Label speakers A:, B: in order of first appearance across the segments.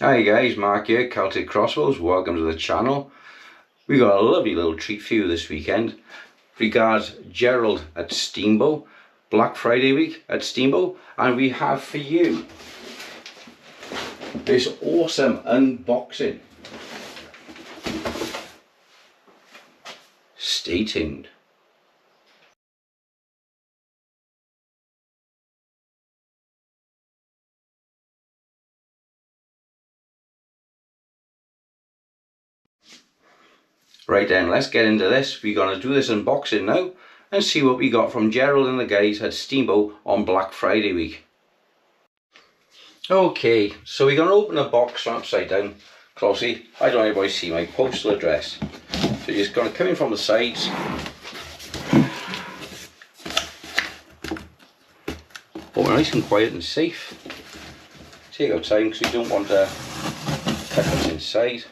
A: Hi guys, Mark here, Celtic Crossbows. Welcome to the channel. We got a lovely little treat for you this weekend. Regards Gerald at Steambow, Black Friday week at Steambow, and we have for you this awesome unboxing. Stay tuned. Right then, let's get into this. We're going to do this unboxing now and see what we got from Gerald and the guys at Steambow on Black Friday week. Okay, so we're going to open the box from upside down closely. I don't know if you see my postal address. So you're just going to come in from the sides. Open nice and quiet and safe. Take our time because we don't want to cut us inside.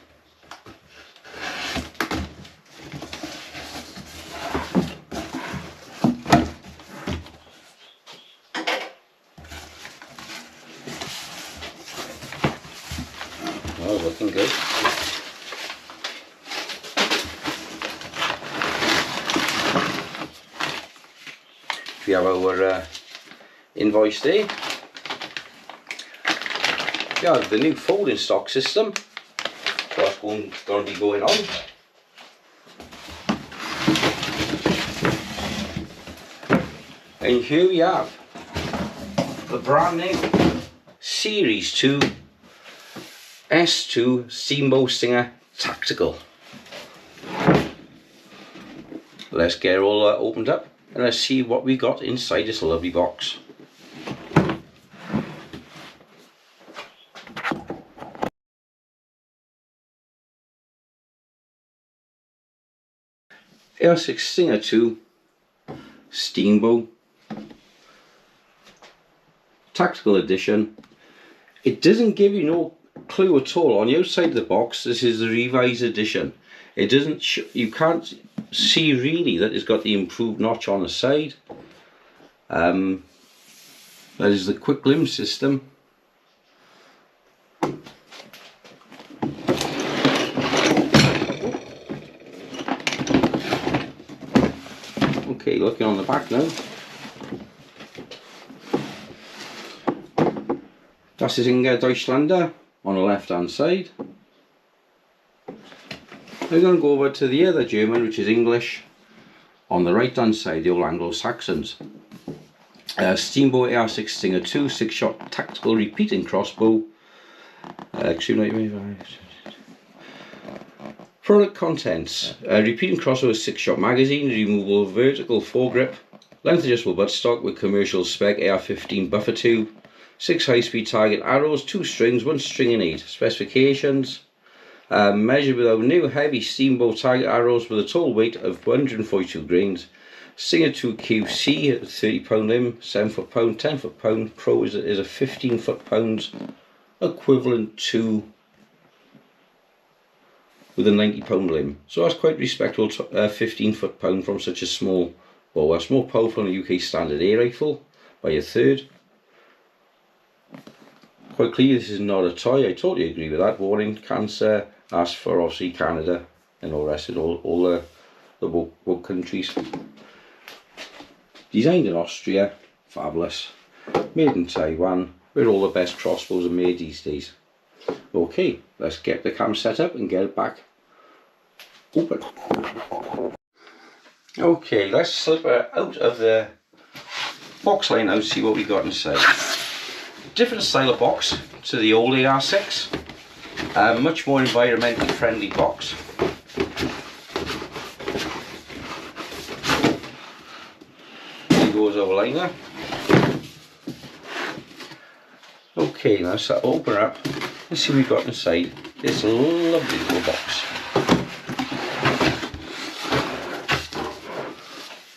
A: Oh, looking good. We have our invoice there. We have the new folding stock system. So that's going to be going on. And here we have the brand new Series 2 S2 Steambow Stinger Tactical. Let's get it all opened up and let's see what we got inside this lovely box. AR6 Stinger 2 Steambow Tactical Edition. It doesn't give you no clue at all on the outside of the box. This is the revised edition. It doesn't you can't see really that it's got the improved notch on the side. That is the quick limb system. Okay, looking on the back now. Das ist in Deutschlander on the left hand side. We're going to go over to the other German, which is English, on the right hand side, the old Anglo-Saxons. Steambow AR6 Stinger 2 6-shot tactical repeating crossbow. Product contents: repeating crossbow 6-shot magazine, removable vertical foregrip, length adjustable buttstock with commercial spec AR-15 buffer tube, 6 high-speed target arrows, 2 strings, 1 string in 8. Specifications: measured with our new heavy Steambow target arrows with a total weight of 142 grains. Stinger 2 QC, 30 pound limb, 7 foot-pound, 10 foot-pound. Pro is a 15 foot-pounds, equivalent to with a 90 pound limb. So that's quite respectable, 15 foot-pound from such a small bow. That's more powerful than a UK standard air rifle by a third. Quite clear, this is not a toy. I totally agree with that. Warning, cancer, as for obviously Canada and all the rest of all the woke countries. Designed in Austria, fabulous. Made in Taiwan, where all the best crossbows are made these days. Okay, let's get the cam set up and get it back open. Okay, let's slip her out of the box line now, see what we got inside. Different style of box to the old AR6, much more environmentally friendly box. There goes our liner. Okay, now let's open her up and see what we've got inside this lovely little box.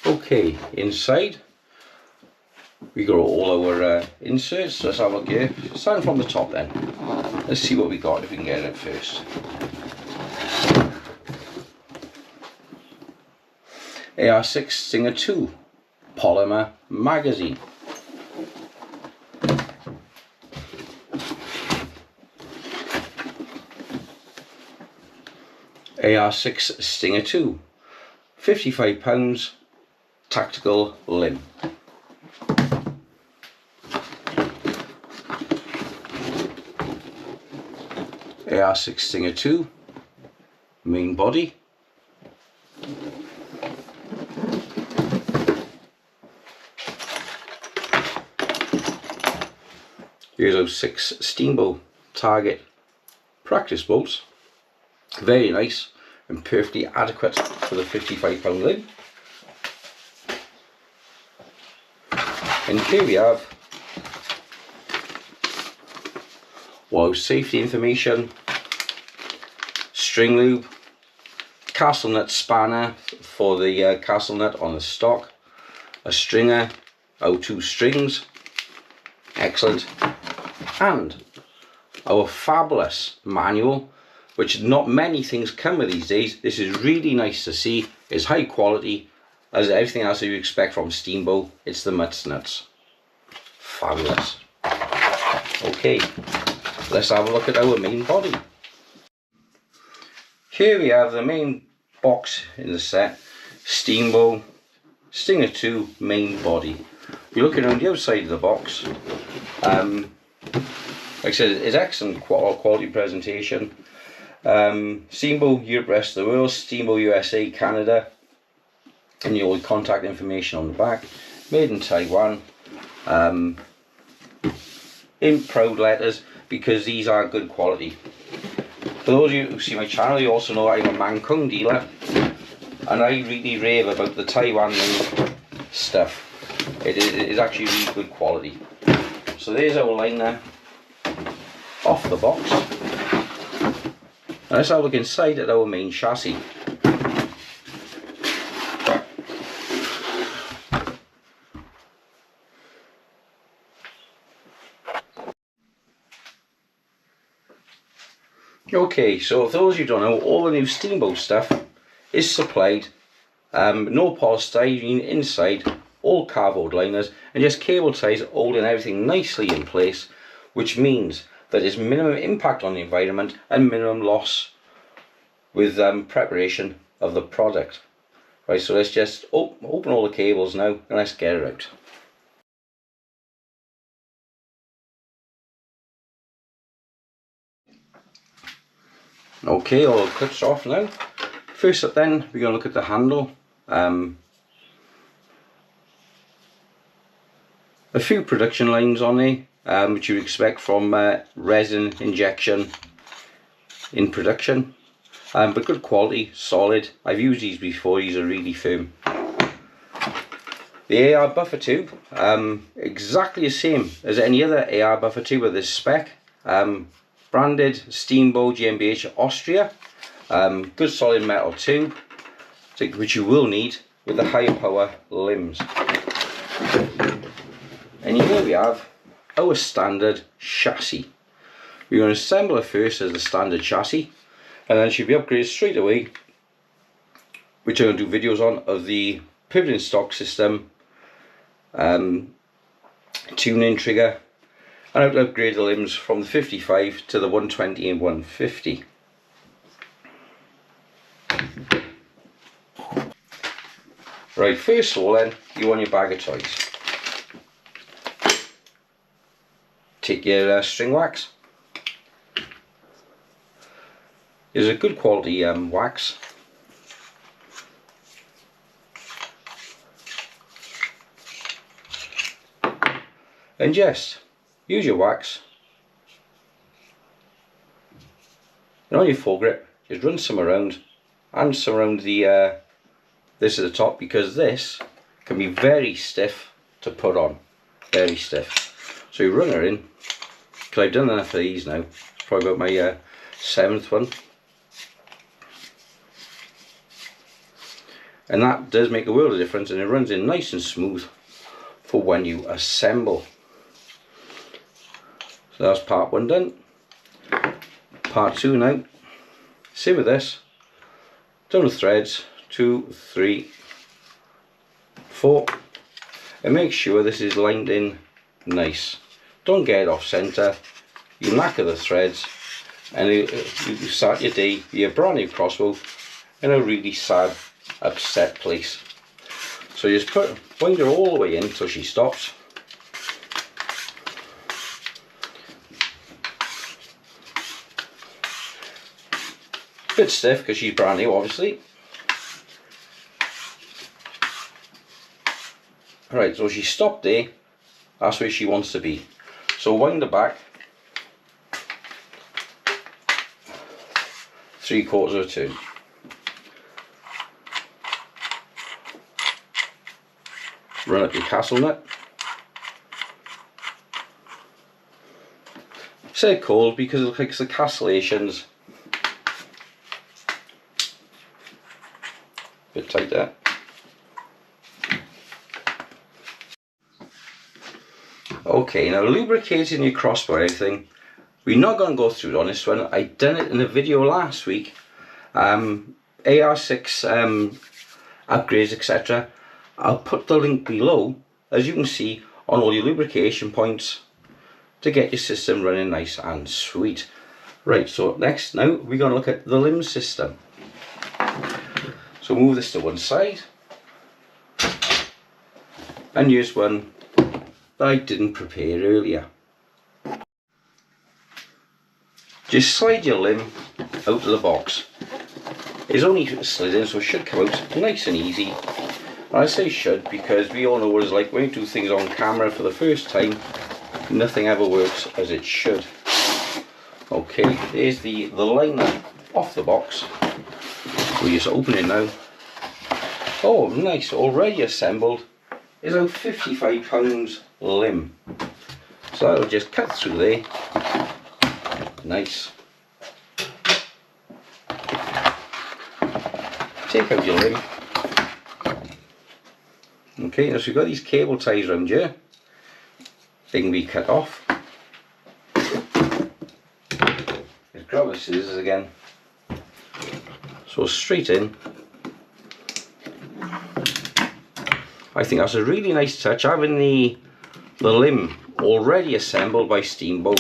A: Okay, inside we got all our inserts. Let's have a look here. Starting from the top then. Let's see what we got if we can get it first. AR6 Stinger 2 polymer magazine. AR6 Stinger 2, £55, tactical limb. AR6 Stinger 2, main body. Here's our 6 Steambow target practice bolts. Very nice and perfectly adequate for the £55 limb. And here we have wow, safety information, string lube, castle nut spanner for the castle nut on the stock, a stringer, our 2 strings, excellent, and our fabulous manual, which not many things come with these days. This is really nice to see. It's high quality as everything else that you expect from Steambow. It's the mutts nuts. Fabulous. Okay, let's have a look at our main body. Here we have the main box in the set, Steambow Stinger 2 main body. You're looking around the outside of the box. Like I said, it's excellent quality presentation. Steambow Europe, rest of the world, Steambow USA, Canada, and your contact information on the back. Made in Taiwan, in proud letters, because these are good quality. For those of you who see my channel, you also know I'm a Mancung dealer, and I really rave about the Taiwan made stuff. It is actually really good quality. So there's our liner off the box. Now let's have a look inside at our main chassis. Okay, so for those of you who don't know, all the new Steambow stuff is supplied, no polystyrene inside, all cardboard liners, and just cable ties holding everything nicely in place, which means that there's minimum impact on the environment and minimum loss with preparation of the product. Right, so let's just open all the cables now and let's get it out. Okay, all the clips are off now. First up then, we're going to look at the handle. A few production lines on there, which you expect from resin injection in production, but good quality, solid. I've used these before, these are really firm. The AR buffer tube, exactly the same as any other AR buffer tube with this spec, branded Steambow GmbH Austria, good solid metal tube, which you will need with the higher power limbs. And here we have our standard chassis. We're going to assemble it first as the standard chassis, and then should be upgraded straight away, which I'm going to do videos on, of the pivoting stock system, tuning trigger, and how to upgrade the limbs from the 55 to the 120 and 150. Right, first of all then, you want your bag of toys. Take your string wax. It's a good quality wax. And just use your wax, and on your foregrip just run some around, and some around the this at the top, because this can be very stiff to put on, very stiff. So you run her in, because I've done enough of these now. It's probably about my 7th one, and that does make a world of difference, and it runs in nice and smooth for when you assemble. So that's part 1 done. Part 2 now. Same with this. Down the threads, 2, 3, 4, and make sure this is lined in nice. Don't get it off centre. You knacker the threads, and you start your day with your brand new crossbow in a really sad, upset place. So you just wind her all the way in until she stops. Bit stiff because she's brand new, obviously. Right, so she stopped there. That's where she wants to be. So wind her back 3/4 of a turn. Run up your castle nut. Say cold because it looks like the castellations. Bit tighter. Okay, now lubricating your crossbow and everything, we're not going to go through it on this one. I done it in a video last week. AR6 upgrades, etc. I'll put the link below, as you can see, on all your lubrication points to get your system running nice and sweet. Right, so next now we're going to look at the limb system. So move this to one side and use one that I didn't prepare earlier. Just slide your limb out of the box. It's only slid in, so it should come out nice and easy. And I say should because we all know what it's like when you do things on camera for the first time. Nothing ever works as it should. Okay, there's the liner off the box. We just open it now. Oh, nice, already assembled. Is about 55 pounds limb. So that'll just cut through there. Nice. Take out your limb. Okay, now so we've got these cable ties around here. They can be cut off. Let's grab the scissors again. So straight in. I think that's a really nice touch. Having the limb already assembled by Steambow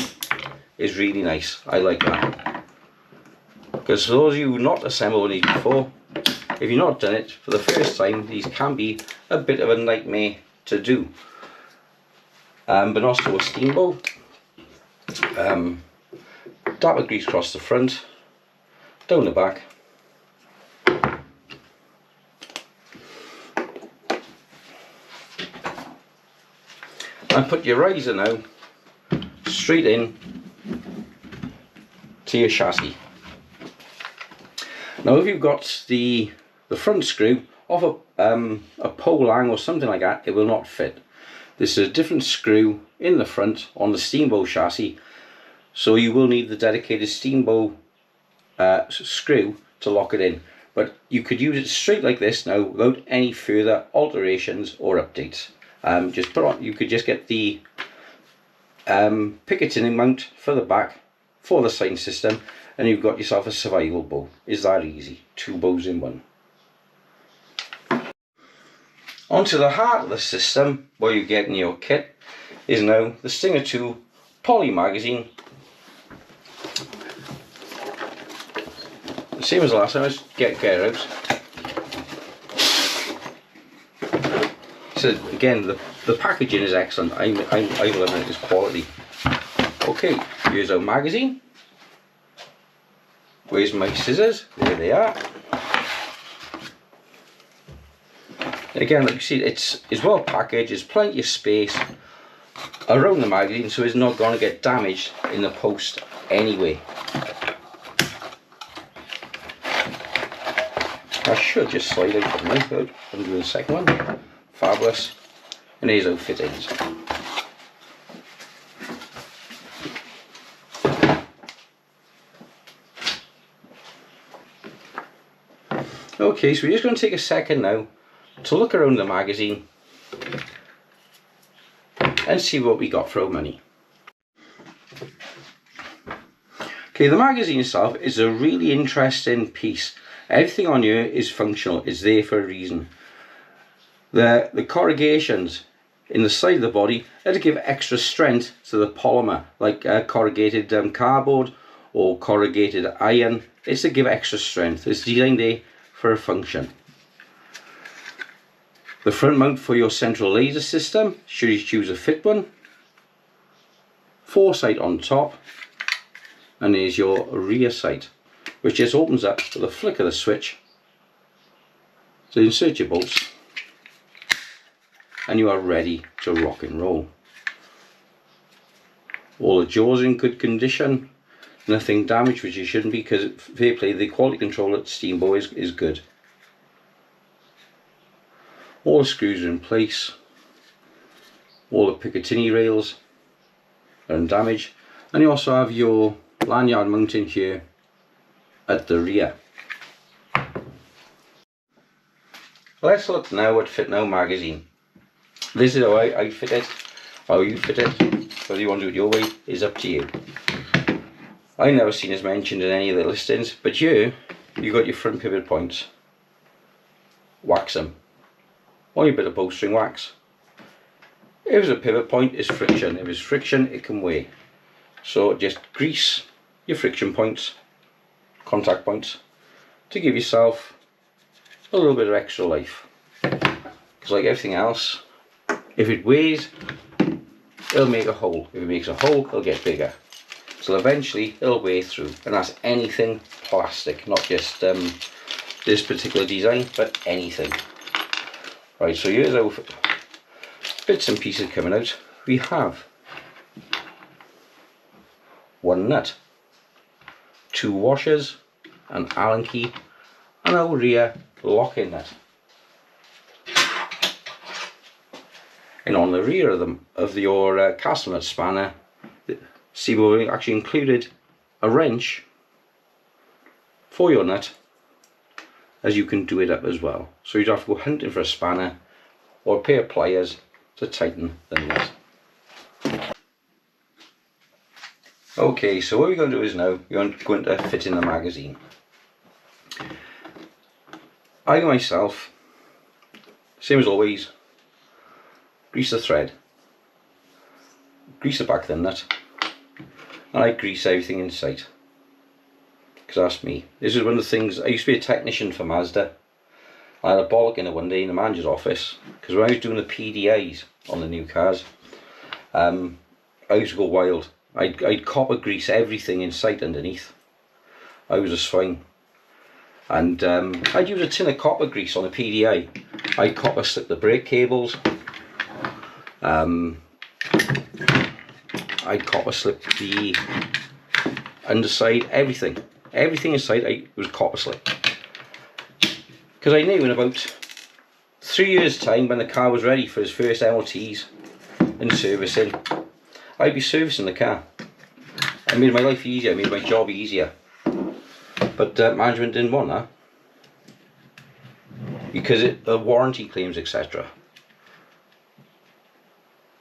A: is really nice. I like that. Because for those of you who not assembled these before, if you've not done it for the first time, these can be a bit of a nightmare to do. But also with Steambow, dapper grease across the front, down the back. And put your riser now straight in to your chassis. Now if you've got the front screw off a pole hang or something like that, it will not fit. This is a different screw in the front on the Steambow chassis, so you will need the dedicated Steambow screw to lock it in. But you could use it straight like this now without any further alterations or updates. Just put on. You could just get the picketing mount for the back for the sign system, and you've got yourself a survival bow. Is that easy? 2 bows in one. Onto the heart of the system, where you get in your kit, is now the Stinger 2 poly magazine. Same as the last time. Let's get it out. So again, the packaging is excellent. I love it. It's quality. Okay, here's our magazine. Where's my scissors? There they are. Again, like you see, it's well packaged. There's plenty of space around the magazine, so it's not going to get damaged in the post anyway. I should just slide out the knife out and do the second one. Fabulous. And here's how fittings. Okay, so we're just going to take a second now to look around the magazine and see what we got for our money. Okay, the magazine itself is a really interesting piece. Everything on here is functional. It's there for a reason. The corrugations in the side of the body are to give extra strength to the polymer, like corrugated cardboard or corrugated iron. It's to give extra strength. It's designed there for a function. The front mount for your central laser system, should you choose a fit one. Foresight on top, and there's your rear sight, which just opens up with a flick of the switch. So insert your bolts and you are ready to rock and roll. All the jaws in good condition, nothing damaged, which it shouldn't be, because fair play, the quality control at Steambow is good. All the screws are in place, all the Picatinny rails are undamaged, and you also have your lanyard mounting here at the rear. Let's look now at Fit Now magazine. This is how I fit it. How you fit it, whether you want to do it your way, is up to you. I never seen this mentioned in any of the listings, but here you got your front pivot points. Wax them. Only a bit of bowstring wax. If it's a pivot point, it's friction. If it's friction, it can weigh. So just grease your friction points, contact points, to give yourself a little bit of extra life. Because like everything else, if it weighs, it'll make a hole. If it makes a hole, it'll get bigger. So eventually it'll weigh through, and that's anything plastic, not just this particular design, but anything. Right, so here's our bits and pieces coming out. We have one nut, two washers, an Allen key, and our rear locking nut. And on the rear of your castle nut spanner, Steambow actually included a wrench for your nut, as you can do it up as well. So you don't have to go hunting for a spanner or a pair of pliers to tighten the nut. Okay, so what we're going to do is now we're going to fit in the magazine. I myself, same as always, grease the thread, grease the back of the nut, and I grease everything in sight. Because that's me. This is one of the things, I used to be a technician for Mazda. I had a bollock in it one day in the manager's office, because when I was doing the PDAs on the new cars, I used to go wild. I'd copper grease everything in sight underneath. I was a swine. And I'd use a tin of copper grease on a PDA. I'd copper slip the brake cables. I'd copper slip the underside, everything. Everything inside was copper slip. Because I knew in about 3 years' time, when the car was ready for its first MOTs and servicing, I'd be servicing the car. I made my life easier, I made my job easier. But management didn't want that. Because the warranty claims, etc.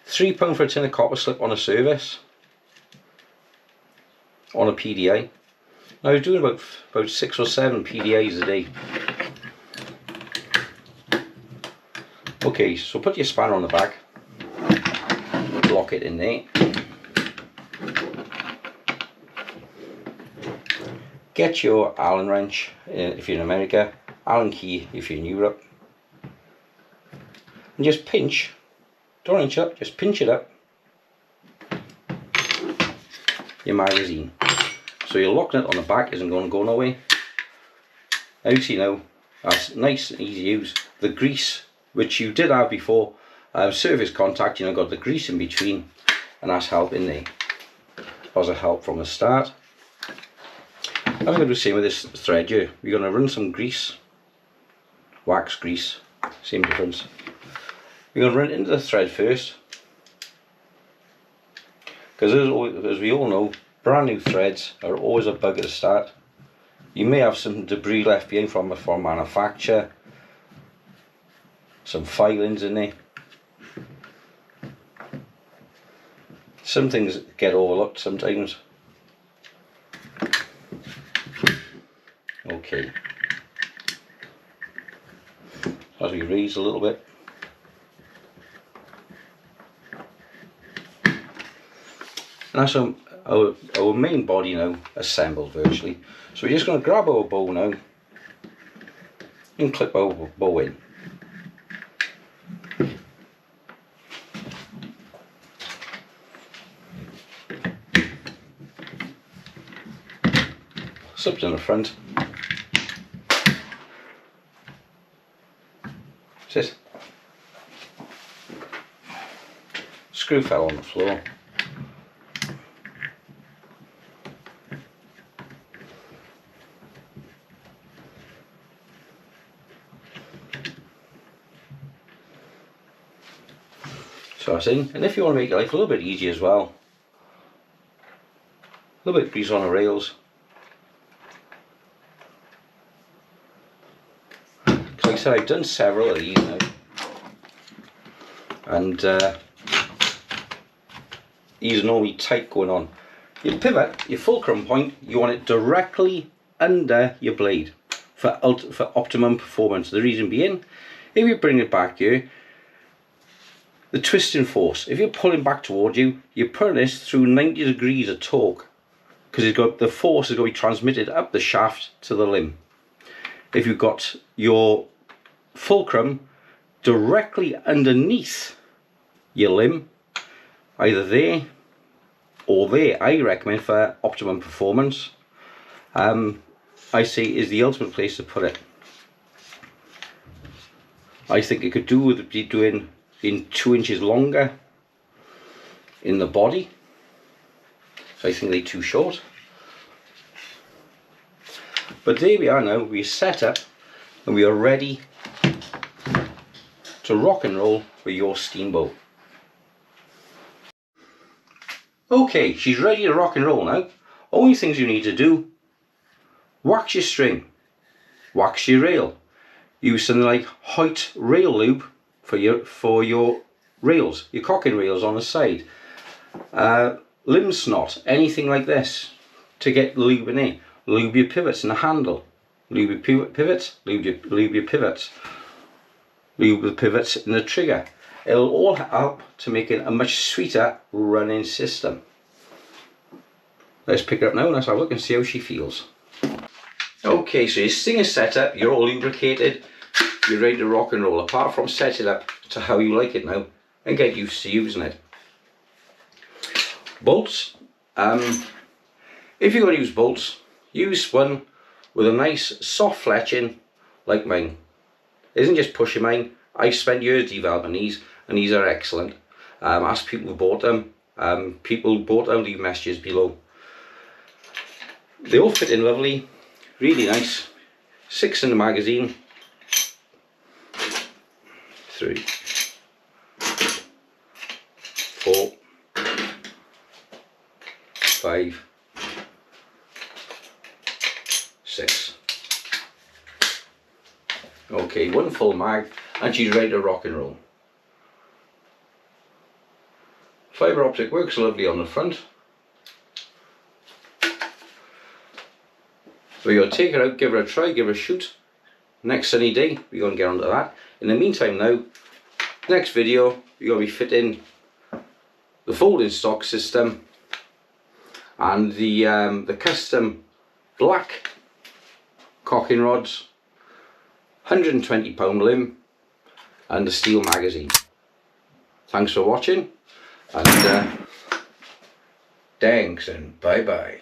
A: £3 for a tin of copper slip on a service, on a PDA. I was doing about 6 or 7 PDAs a day. Okay, so put your spanner on the back, lock it in there. Get your Allen wrench if you're in America, Allen key if you're in Europe, and just pinch, don't inch up, just pinch it up, your magazine. So you're locking it on the back, isn't going to go nowhere. Now you see now, that's nice and easy to use. The grease, which you did have before, surface contact, you know, got the grease in between, and that's helping there. Was a help from the start. I'm going to do the same with this thread here. We're going to run some grease, wax grease, same difference. We're going to run it into the thread first, because as we all know, brand new threads are always a bug at the start. You may have some debris left behind from manufacture, some filings in there. Some things get overlooked sometimes. Okay, as we raise a little bit, and that's our main body now assembled virtually. So we're just going to grab our bow now and clip our bow in. Slipped in the front. That's it. Screw fell on the floor. So that's in, and if you want to make your life a little bit easier as well, a little bit of grease on the rails. Because like I said, I've done several of these now, and these are normally tight going on. Your pivot, your fulcrum point, you want it directly under your blade for optimum performance. The reason being, if you bring it back here, the twisting force, if you're pulling back towards you, you're pulling this through 90 degrees of torque, because the force is going to be transmitted up the shaft to the limb. If you've got your fulcrum directly underneath your limb, either there or there, I recommend for optimum performance, I say is the ultimate place to put it. I think it could do with doing in 2 inches longer in the body, so I think they're too short. But there we are now, we're set up and we are ready to rock and roll with your Steambow. Okay, she's ready to rock and roll now. Only things you need to do: wax your string, wax your rail, use something like Hoyt rail lube for your rails, your cocking rails on the side, limb snot, anything like this to get lube in there. Lube your pivots in the handle, lube your pivots, lube your pivots, lube the pivots in the trigger. It'll all help to make it a much sweeter running system. Let's pick her up now and let's have a look and see how she feels. Okay, so your sting is set up, you're all lubricated, you're ready to rock and roll, apart from set it up to how you like it now and get used to using it. Bolts, if you're going to use bolts, use one with a nice soft fletching like mine. It isn't just pushing mine, I've spent years developing these and these are excellent. Ask people who bought them, people who bought them, leave messages below. They all fit in lovely, really nice. 6 in the magazine. 3, 4, 5, 6. Okay, 1 full mag and she's ready to rock and roll. Fibre optic works lovely on the front. We're going to take her out, give her a try, give her a shoot. Next sunny day, we're going to get onto that. In the meantime now, next video, we're going to be fitting the folding stock system and the custom black cocking rods, 120 pound limb and the steel magazine. Thanks for watching and thanks and bye bye.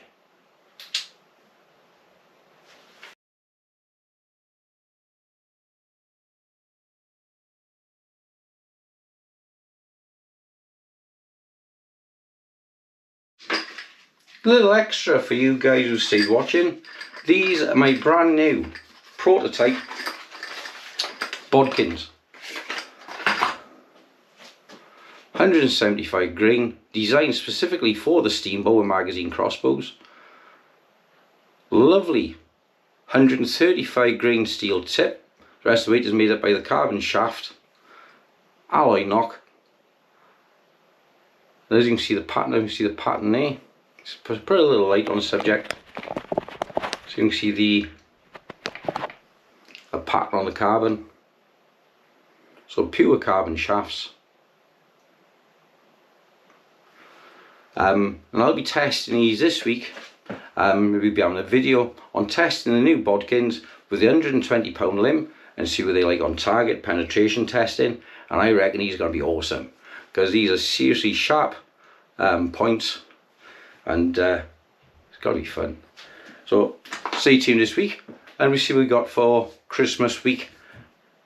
A: A little extra for you guys who stayed watching. These are my brand new prototype bodkins. 175 grain, designed specifically for the Steambow and magazine crossbows. Lovely 135 grain steel tip. The rest of the weight is made up by the carbon shaft, alloy knock. And as you can see the pattern there. Put a little light on the subject so you can see the pattern on the carbon. So pure carbon shafts. And I'll be testing these this week. We'll be having a video on testing the new bodkins with the 120 pound limb and see what they like on target penetration testing, and I reckon these are going to be awesome because these are seriously sharp points, and it's got to be fun. So stay tuned this week and we see what we got for Christmas week,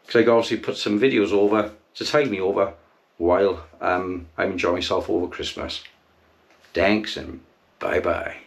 A: because I obviously put some videos over to tide me over while I enjoy myself over Christmas. Thanks and bye bye.